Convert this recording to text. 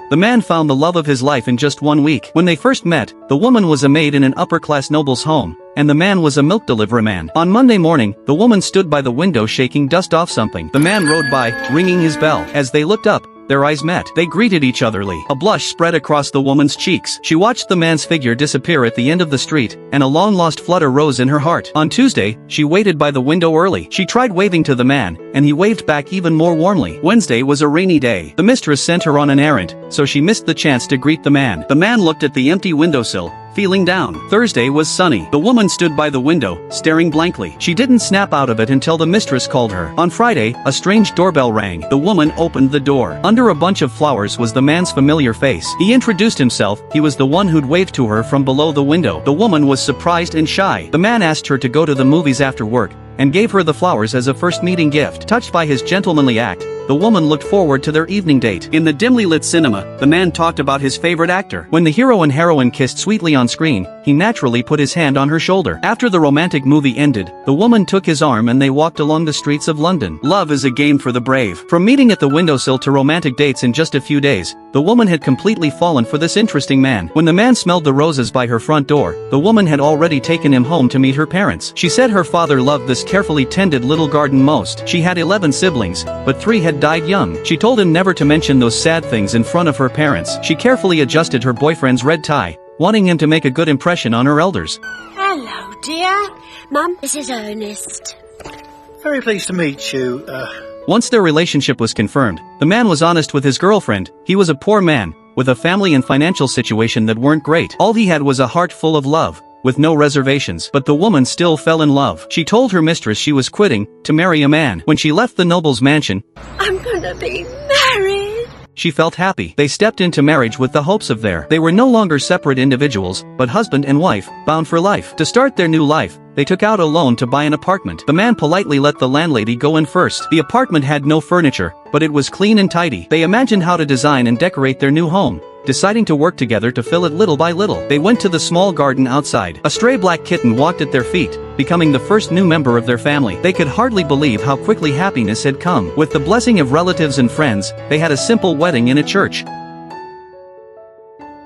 The man found the love of his life in just 1 week. When they first met, the woman was a maid in an upper-class noble's home, and the man was a milk delivery man. On Monday morning, the woman stood by the window shaking dust off something. The man rode by, ringing his bell. As they looked up, their eyes met. They greeted each otherly. A blush spread across the woman's cheeks. She watched the man's figure disappear at the end of the street, and a long-lost flutter rose in her heart. On Tuesday, she waited by the window early. She tried waving to the man, and he waved back even more warmly. Wednesday was a rainy day. The mistress sent her on an errand, so she missed the chance to greet the man. The man looked at the empty windowsill, feeling down. Thursday was sunny. The woman stood by the window, staring blankly. She didn't snap out of it until the mistress called her. On Friday, a strange doorbell rang. The woman opened the door. Under a bunch of flowers was the man's familiar face. He introduced himself. He was the one who'd waved to her from below the window. The woman was surprised and shy. The man asked her to go to the movies after work, and gave her the flowers as a first meeting gift. Touched by his gentlemanly act, the woman looked forward to their evening date. In the dimly lit cinema, the man talked about his favorite actor. When the hero and heroine kissed sweetly on screen, he naturally put his hand on her shoulder. After the romantic movie ended, the woman took his arm and they walked along the streets of London. Love is a game for the brave. From meeting at the windowsill to romantic dates in just a few days, the woman had completely fallen for this interesting man. When the man smelled the roses by her front door, the woman had already taken him home to meet her parents. She said her father loved this carefully tended little garden most. She had 11 siblings, but 3 had died young. She told him never to mention those sad things in front of her parents. She carefully adjusted her boyfriend's red tie, wanting him to make a good impression on her elders. Hello, dear. Mum, this is Ernest. Very pleased to meet you. Once their relationship was confirmed, the man was honest with his girlfriend. He was a poor man, with a family and financial situation that weren't great. All he had was a heart full of love, with no reservations. But the woman still fell in love. She told her mistress she was quitting, to marry a man. When she left the noble's mansion, I'm gonna be married. she felt happy. They stepped into marriage with the hopes of they were no longer separate individuals, but husband and wife, bound for life. To start their new life, they took out a loan to buy an apartment. The man politely let the landlady go in first. The apartment had no furniture, but it was clean and tidy. They imagined how to design and decorate their new home, deciding to work together to fill it little by little. They went to the small garden outside. A stray black kitten walked at their feet, becoming the first new member of their family. They could hardly believe how quickly happiness had come. With the blessing of relatives and friends, they had a simple wedding in a church.